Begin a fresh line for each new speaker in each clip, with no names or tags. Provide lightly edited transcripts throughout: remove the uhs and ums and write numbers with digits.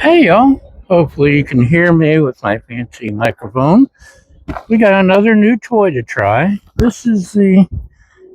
Hey y'all, hopefully you can hear me with my fancy microphone. We got another new toy to try. This is the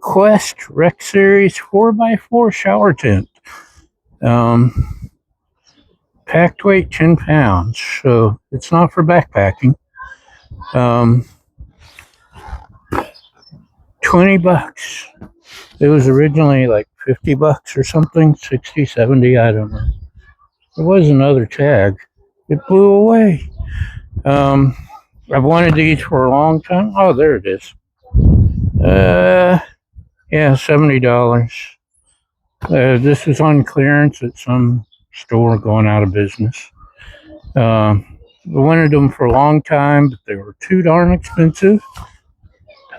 Quest Rec Series 4x4 shower tent. Packed weight 10 pounds, so it's not for backpacking. Um, 20 bucks. It was originally like 50 bucks or something, 60, 70, I don't know. There was another tag. It blew away. I've wanted these for a long time. Oh, there it is. Yeah, $70. This is on clearance at some store going out of business. I wanted them for a long time, but they were too darn expensive.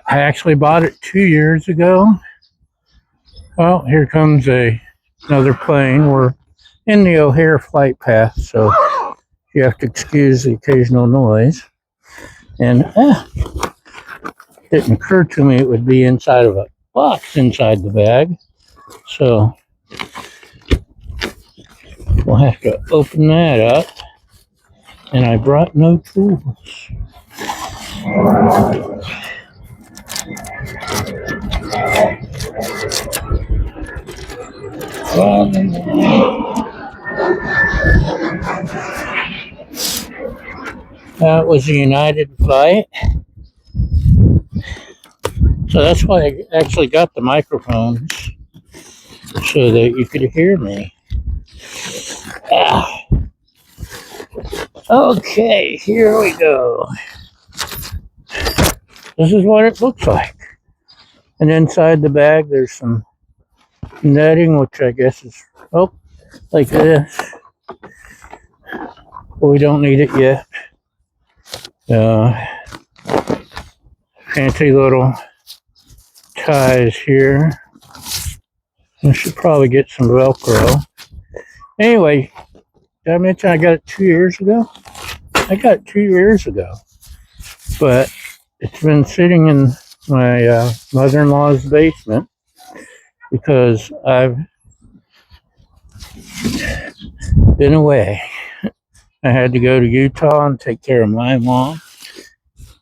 I actually bought it 2 years ago. Well, here comes another plane. We're in the O'Hare flight path, so you have to excuse the occasional noise. And it didn't occur to me it would be inside of a box inside the bag. So we'll have to open that up. And I brought no tools. That was a United flight. So that's why I actually got the microphones, so that you could hear me. Okay, here we go. This is what it looks like. And inside the bag, there's some netting, which I guess is, like this. But we don't need it yet. Fancy little ties here. I should probably get some Velcro. Anyway, did I mention I got it 2 years ago? I got it 2 years ago. But it's been sitting in my mother-in-law's basement because I've been away. I had to go to Utah and take care of my mom.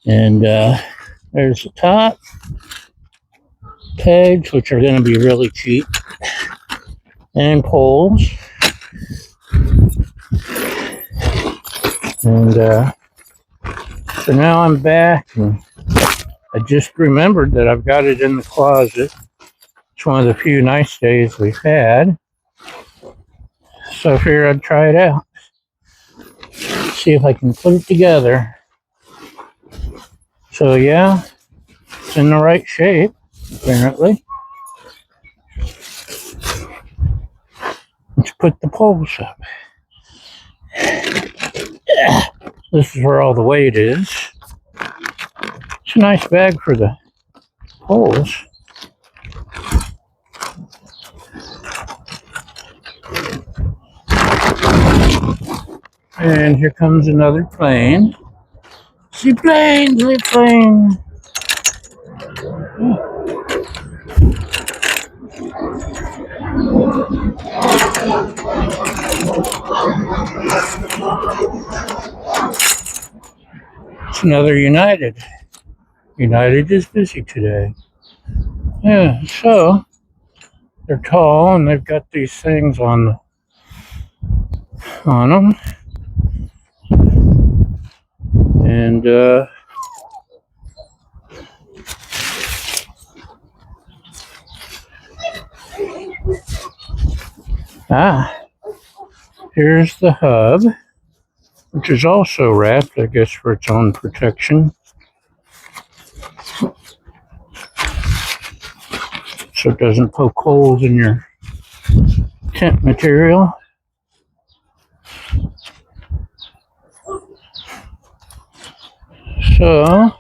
And there's the top pegs, which are going to be really cheap, and poles. And so now I'm back, and I just remembered that I've got it in the closet. It's one of the few nice days we've had. So I figured I'd try it out. See if I can put it together. So yeah, it's in the right shape, apparently. Let's put the poles up. This is where all the weight is. It's a nice bag for the poles. And here comes another plane. Seaplane. It's another United. United is busy today. Yeah, so they're tall and they've got these things on them. And here's the hub, which is also wrapped, I guess, for its own protection. So it doesn't poke holes in your tent material. So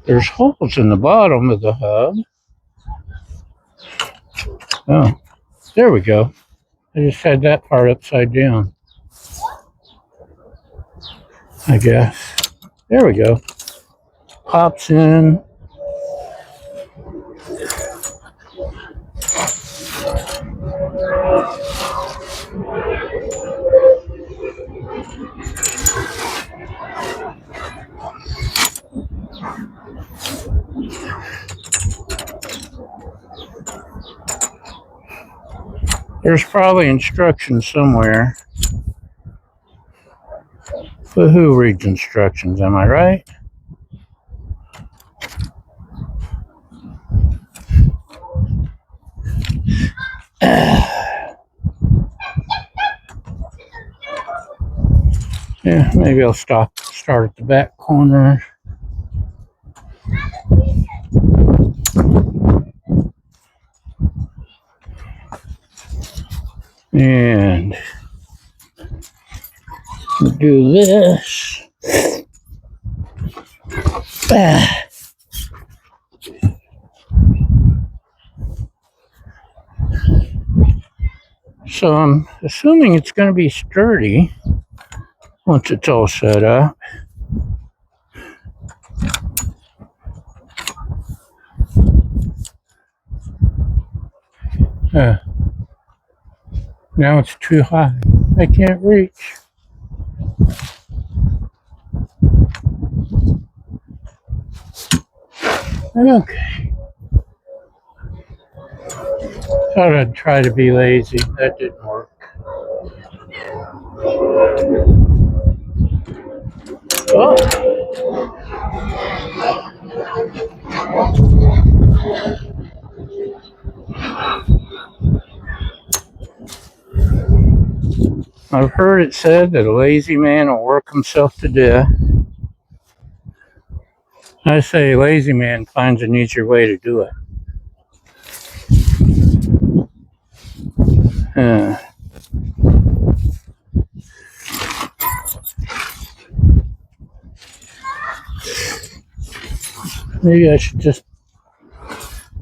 there's holes in the bottom of the hub. Oh, there we go. I just had that part upside down. I guess. There we go. Pops in. There's probably instructions somewhere. But who reads instructions, am I right? Yeah, maybe I'll start at the back corner. And do this. So I'm assuming it's going to be sturdy once it's all set up. Now it's too high. I can't reach. Okay. Thought I'd try to be lazy. That didn't work. Oh. I've heard it said that a lazy man will work himself to death. I say a lazy man finds an easier way to do it. Maybe I should just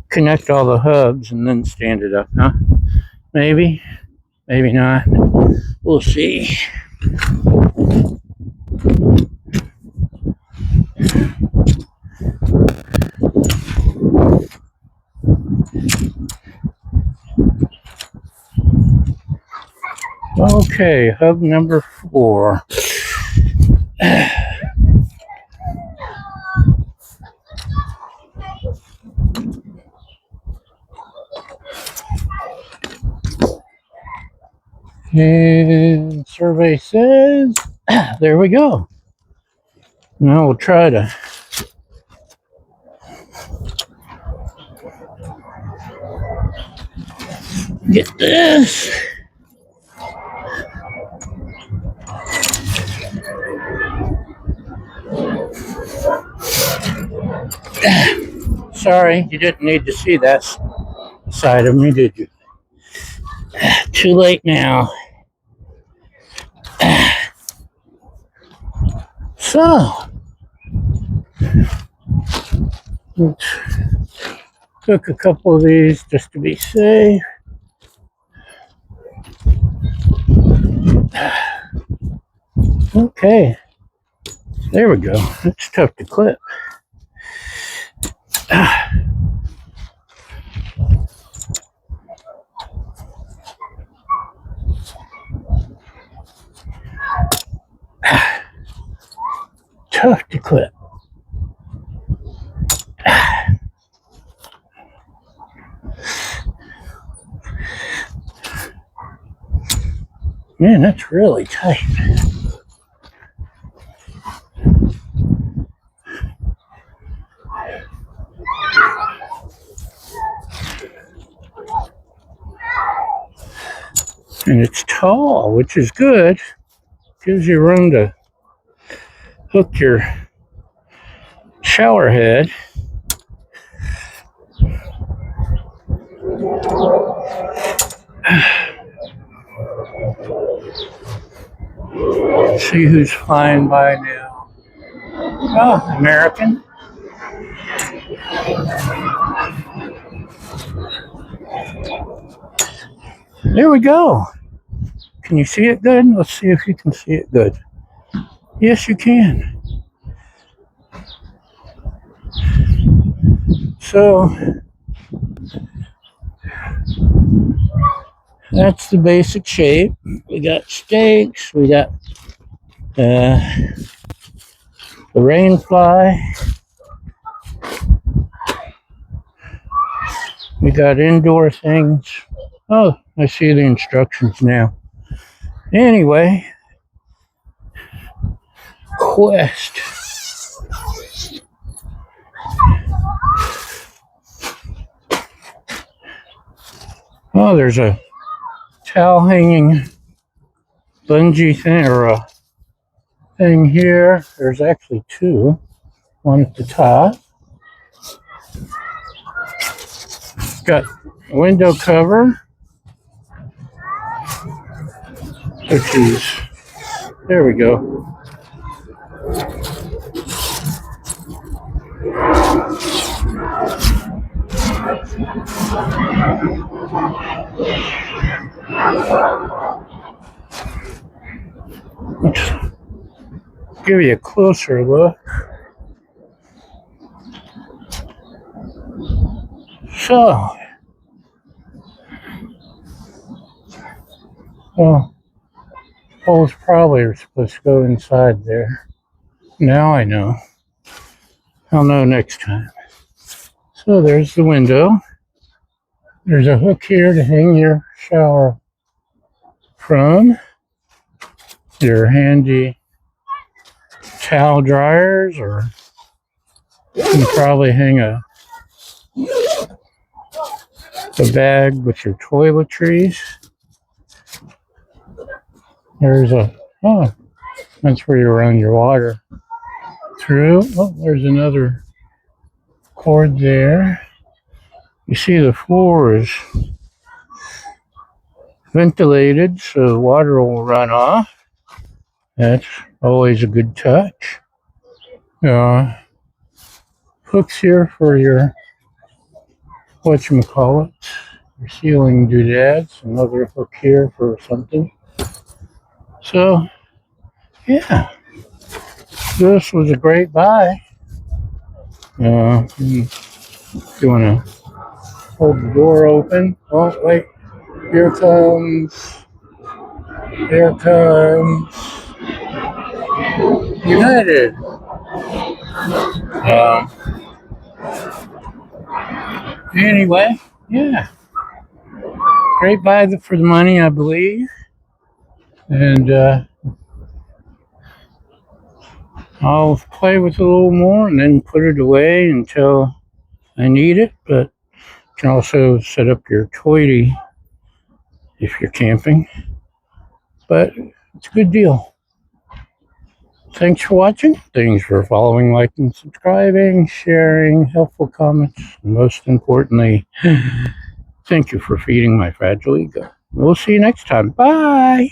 connect all the hubs and then stand it up, huh? Maybe, maybe not. We'll see. Okay, hub number 4. And survey says, there we go. Now we'll try to get this. Sorry, you didn't need to see that side of me, did you? Too late now. So, took a couple of these just to be safe. Okay, there we go. It's tough to clip. Tough to clip. Man, that's really tight. And it's tall, which is good. Gives you room to hook your shower head. See who's flying by now. Oh, American. There we go. Can you see it good? Let's see if you can see it good. Yes, you can. So that's the basic shape. We got stakes. We got the rainfly. We got indoor things. Oh, I see the instructions now. Anyway, quest. Oh, there's a towel hanging bungee thing or a thing here. There's actually two. One at the top. Got a window cover. Oh, geez. There we go. Let's give you a closer look. So, well, poles probably are supposed to go inside there. Now I know. I'll know next time. So there's the window. There's a hook here to hang your shower from. Your handy towel dryers, or you can probably hang a bag with your toiletries. There's that's where you run your water through. Oh, there's another cord there. You see the floor is ventilated so the water will run off. That's always a good touch. Hooks here for your whatchamacallit, your ceiling doodads. Another hook here for something. So, yeah, this was a great buy. If you want to hold the door open. Oh, wait. Here comes United. Anyway, yeah, great buy for the money, I believe. And I'll play with it a little more and then put it away until I need it. But you can also set up your toity if you're camping. But it's a good deal. Thanks for watching. Thanks for following, liking, subscribing, sharing, helpful comments, and most importantly, thank you for feeding my fragile ego. We'll see you next time. Bye.